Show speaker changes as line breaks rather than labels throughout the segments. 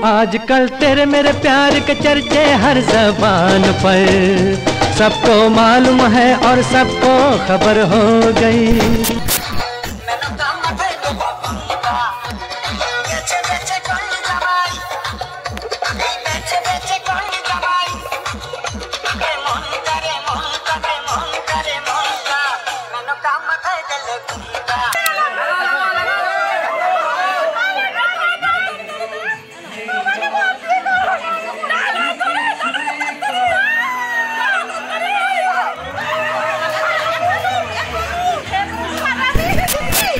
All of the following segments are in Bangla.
आजकल तेरे मेरे प्यार के चर्चे हर ज़बान पर, सबको मालूम है और सबको खबर हो गई।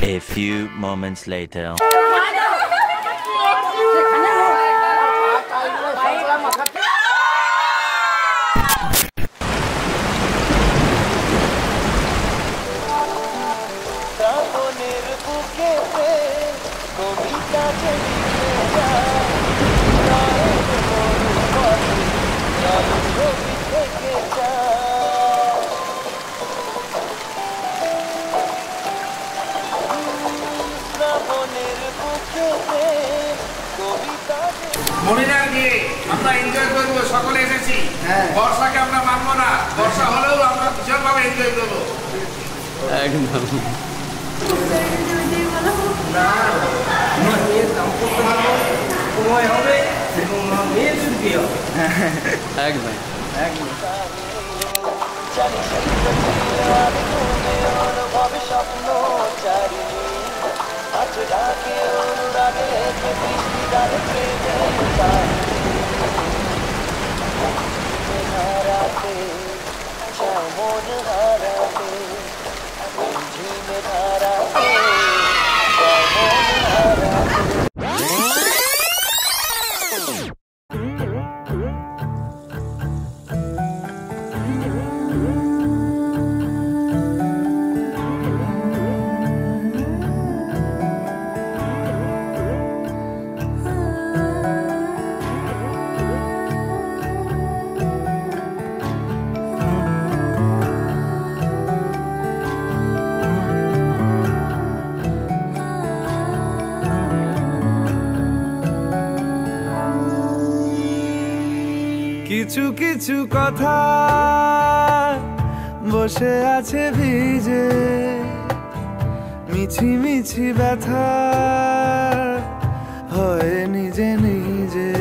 A few moments later.
মনিরার গিয়ে আমরা এনজয় করব, সকলে এসেছি। বর্ষাকে আমরা মানব না, বর্ষা হলেও আমরা ভীষণভাবে এনজয় করব।
একদম সময় হবে মেয়ে শুনতে হবে। একদম একদম স্বপ্ন চারি আচরাকে অনুরাগে বৃষ্টিদারে হারাতে চাও মন হারাতে ঝিমে ধারাতে চাও মন হারাতে। কিছু কিছু কথা বসে আছে ভিজে, মিছি মিছি ব্যথা হয় নিজে নিজে।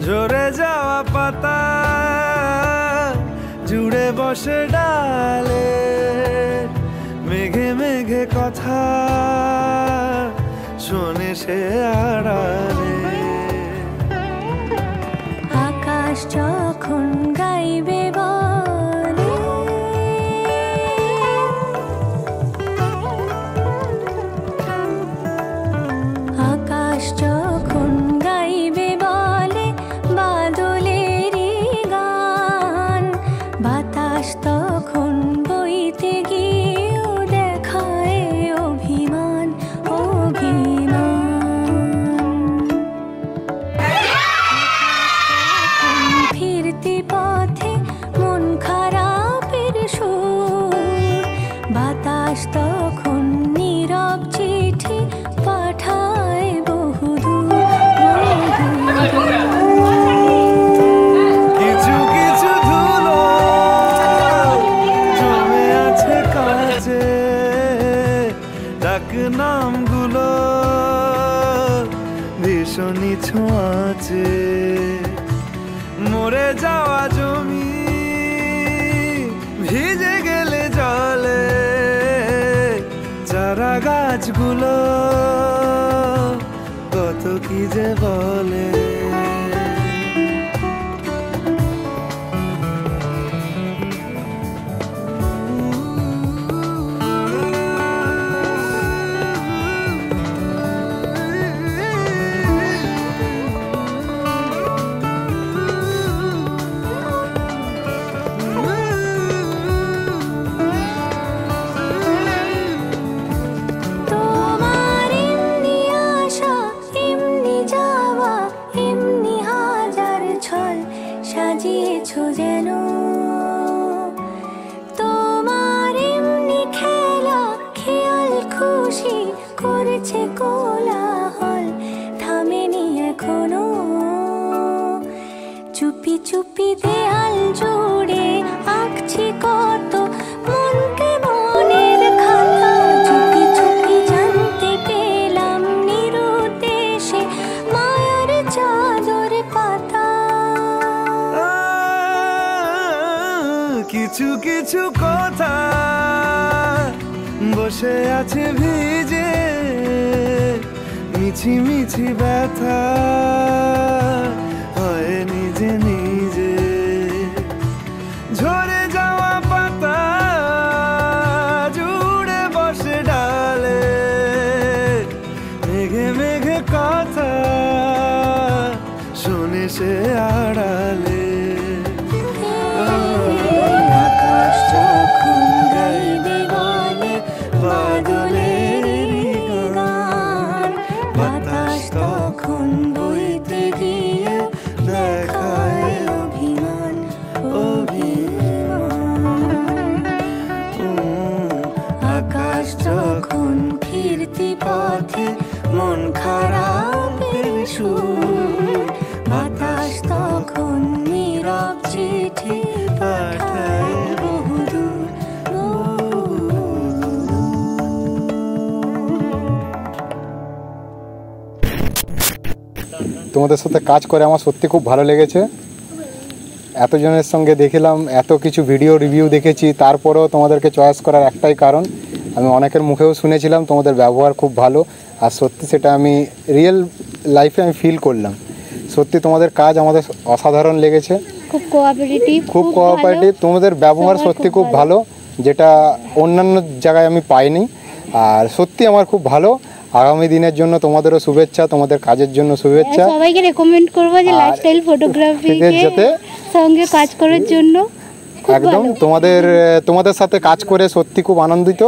ঝরে যাওয়া পাতা জুড়ে বসে ডালে, মেঘে মেঘে কথা শোনে সে আড়ালে।
যখন গাইবে বলে আকাশ যখন গাইবে বলে বাদলেরই গান, বাতাস তখন বইতে গিয়েও দেখায় অভিমান অভিমান। পথে মন খারাপের সুর, বাতাস তখন নীরব চিঠি পাঠায় বহুদূর।
কিছু কিছু ধুলো জমে আছে কাছে, ডাক নামগুলো ভীষণই ছোঁয়াচে। মরে যাওয়া জমি ভিজে গেলে জলে, চারা গাছগুলো কত কি যে বলে।
সাজিয়েছো যেন তোমার এমনি খেলা, খেয়াল খুশি করেছে কোলাহল, থামেনি চুপি দেয়াল জুড়ে আঁকছি কত মনকে মনের খাতা। চুপি চুপি জানতে পেলাম নিরুদ্দেশে মায়ার চাদর পাতা।
কিছু কিছু কথা বসে আছে ভিজে, মিছি মিছি ব্যথা হয় নিজে নিজে। ঝরে যাওয়া পাতা জুড়ে বসে ডালে, মেঘে মেঘে কথা শোনে সে আড়ালে।
আকাশ যখন গাইবে বলে বাদলের গান, বাতাস তখন বইতে গিয়ে দেখায় অভিমান অভিমান। আকাশ যখন ফিরতি পথে মন খারাপের সুর, বাতাস তখন নীরব চিঠি পাঠায় বহুদূর
তোমাদের সাথে কাজ করে আমার সত্যি খুব ভালো লেগেছে। এতজনের সঙ্গে দেখলাম, এত কিছু ভিডিও রিভিউ দেখেছি, তারপরেও তোমাদেরকে চয়েস করার একটাই কারণ, আমি অনেকের মুখেও শুনেছিলাম তোমাদের ব্যবহার খুব ভালো, আর সত্যি সেটা আমি রিয়েল লাইফে আমি ফিল করলাম। সত্যি তোমাদের কাজ আমাদের অসাধারণ লেগেছে,
খুব কোঅপারেটিভ।
তোমাদের ব্যবহার সত্যি খুব ভালো, যেটা অন্যান্য জায়গায় আমি পাইনি। আর সত্যি আমার খুব ভালো। আগামী দিনের জন্য তোমাদেরও শুভেচ্ছা, তোমাদের কাজের জন্য শুভেচ্ছা।
সবাইকে রেকমেন্ড করব যে লাইফস্টাইল ফটোগ্রাফির সঙ্গে কাজ করার জন্য।
একদম তোমাদের সাথে কাজ করে সত্যি খুব আনন্দিত,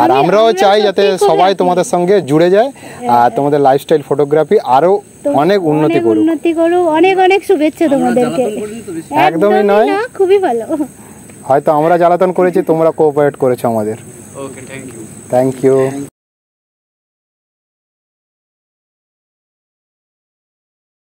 আর আমরাও চাই যাতে সবাই তোমাদের সঙ্গে জুড়ে যায়, আর তোমাদের লাইফস্টাইল ফটোগ্রাফি আরো অনেক উন্নতি করুক।
অনেক অনেক শুভেচ্ছা তোমাদেরকে।
একদমই নয়,
খুবই ভালো।
হয়তো আমরা জ্বালাতন করেছি, তোমরা কোঅপারেট করেছো আমাদের।
Okay, thank you.
Thank you.